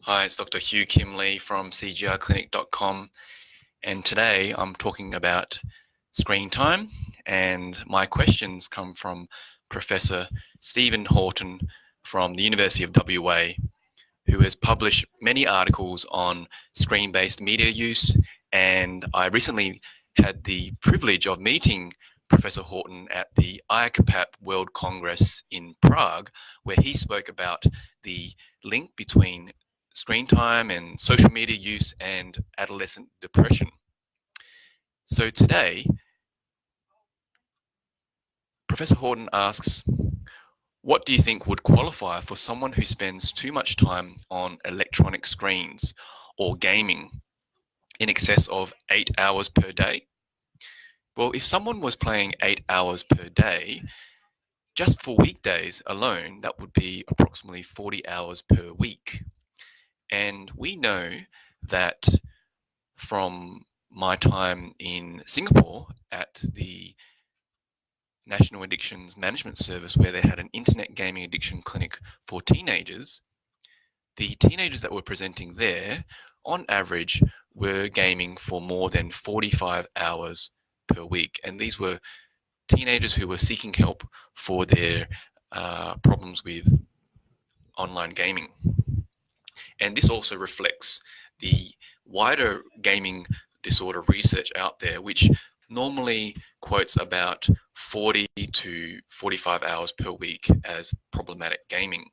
Hi, it's Dr. Hugh Kim Lee from cgiclinic.com, and today I'm talking about screen time, and my questions come from Professor Stephen Houghton from the University of WA, who has published many articles on screen-based media use, and I recently had the privilege of meeting Professor Houghton at the IACPAP World Congress in Prague, where he spoke about the link between screen time and social media use and adolescent depression. So today, Professor Houghton asks, what do you think would qualify for someone who spends too much time on electronic screens or gaming in excess of 8 hours per day? Well, if someone was playing 8 hours per day, just for weekdays alone, that would be approximately 40 hours per week. And we know that from my time in Singapore at the National Addictions Management Service, where they had an internet gaming addiction clinic for teenagers, the teenagers that were presenting there, on average, were gaming for more than 45 hours per week. And these were teenagers who were seeking help for their problems with online gaming. And this also reflects the wider gaming disorder research out there, which normally quotes about 40 to 45 hours per week as problematic gaming.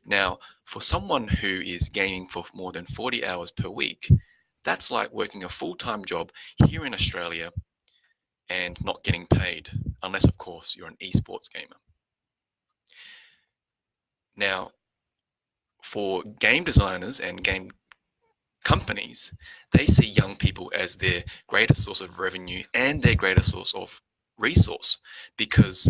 Now, for someone who is gaming for more than 40 hours per week, that's like working a full-time job here in Australia and not getting paid, unless, of course, you're an esports gamer. Now, for game designers and game companies, they see young people as their greatest source of revenue and their greatest source of resource, because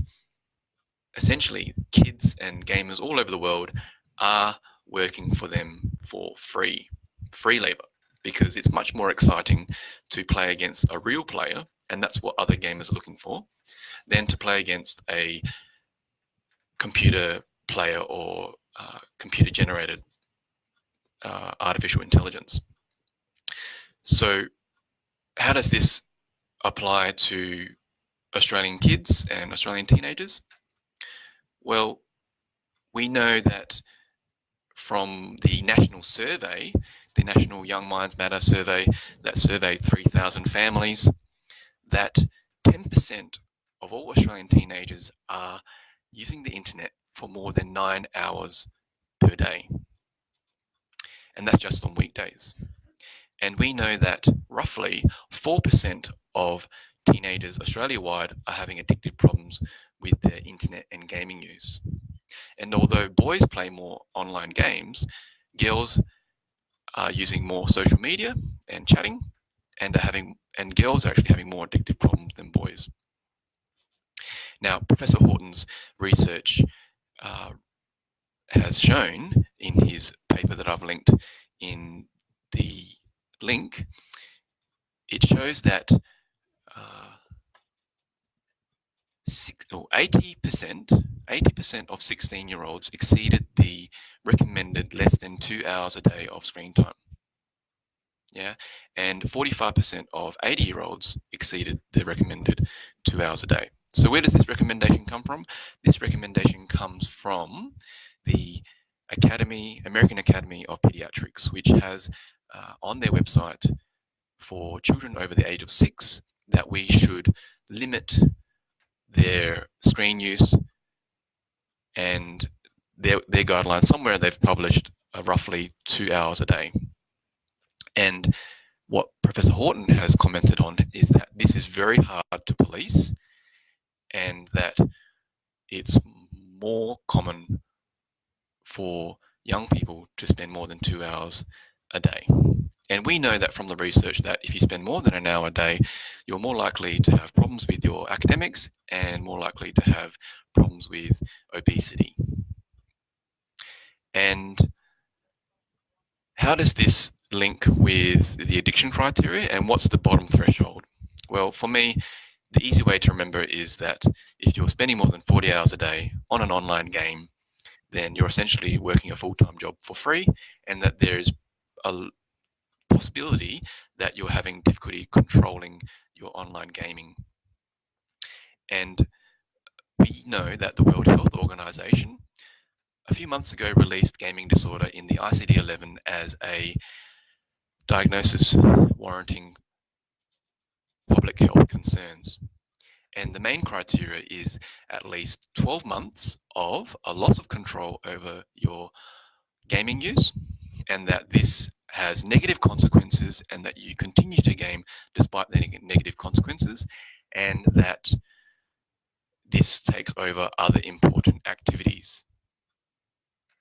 essentially kids and gamers all over the world are working for them for free labor, because it's much more exciting to play against a real player, and that's what other gamers are looking for, than to play against a computer player or computer generated artificial intelligence. So how does this apply to Australian kids and Australian teenagers? Well, we know that from the national survey, the National Young Minds Matter survey, that surveyed 3,000 families, that 10% of all Australian teenagers are using the internet for more than 9 hours per day. And that's just on weekdays. And we know that roughly 4% of teenagers Australia-wide are having addictive problems with their internet and gaming use. And although boys play more online games, girls are using more social media and chatting, and girls are actually having more addictive problems than boys. Now, Professor Houghton's research has shown in his paper that I've linked in the link, it shows that 80% of 16-year-olds exceeded the recommended less than 2 hours a day of screen time. Yeah, and 45% of 80-year-olds exceeded the recommended 2 hours a day. So where does this recommendation come from? This recommendation comes from the American Academy of Pediatrics, which has on their website for children over the age of 6 that we should limit their screen use, and their guidelines, somewhere they've published roughly 2 hours a day. And what Professor Houghton has commented on is that this is very hard to police, and that it's more common for young people to spend more than 2 hours a day. And we know that from the research that if you spend more than an hour a day, you're more likely to have problems with your academics and more likely to have problems with obesity. And how does this link with the addiction criteria, and what's the bottom threshold? Well, for me, the easy way to remember is that if you're spending more than 40 hours a day on an online game, then you're essentially working a full-time job for free, and that there's a possibility that you're having difficulty controlling your online gaming. And we know that the World Health Organization a few months ago released gaming disorder in the ICD-11 as a diagnosis warranting public health concerns. And the main criteria is at least 12 months of a loss of control over your gaming use, and that this has negative consequences, and that you continue to game despite the negative consequences, and that this takes over other important activities.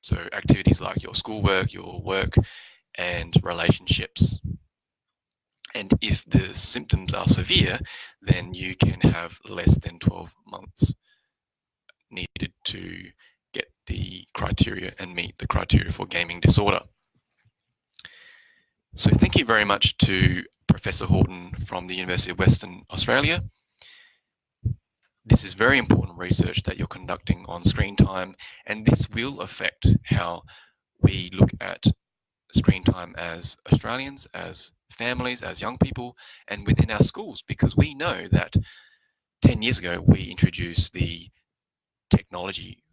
So activities like your schoolwork, your work, and relationships. And if the symptoms are severe, then you can have less than 12 months needed to get the criteria and meet the criteria for gaming disorder. So thank you very much to Professor Houghton from the University of Western Australia. This is very important research that you're conducting on screen time, and this will affect how we look at screen time as Australians, as families, as young people, and within our schools, because we know that 10 years ago we introduced the technology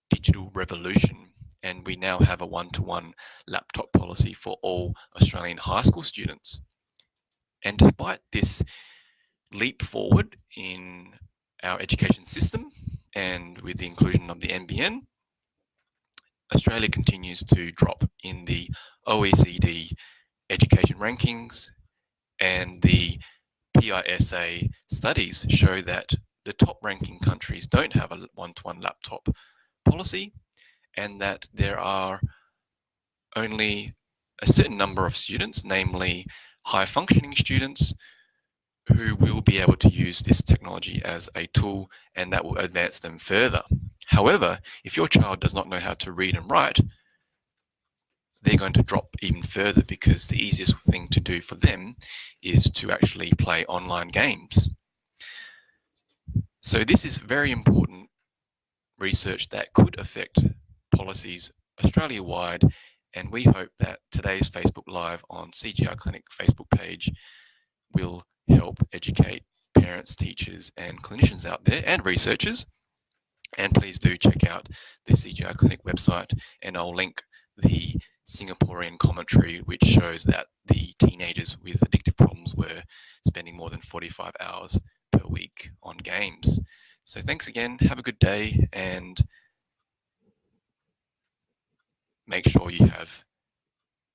digital revolution, and we now have a one-to-one laptop policy for all Australian high school students. And despite this leap forward in our education system, and with the inclusion of the NBN, Australia continues to drop in the OECD education rankings, and the PISA studies show that the top ranking countries don't have a one-to-one laptop policy, and that there are only a certain number of students, namely high functioning students, who will be able to use this technology as a tool, and that will advance them further. However, if your child does not know how to read and write, they're going to drop even further, because the easiest thing to do for them is to actually play online games. So this is very important research that could affect policies Australia-wide, and we hope that today's Facebook Live on CGI Clinic Facebook page will help educate parents, teachers, and clinicians out there, and researchers. And please do check out the CGI Clinic website, and I'll link the Singaporean commentary, which shows that the teenagers with addictive problems were spending more than 45 hours per week on games. So thanks again, have a good day, and make sure you have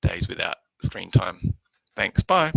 days without screen time. Thanks, bye.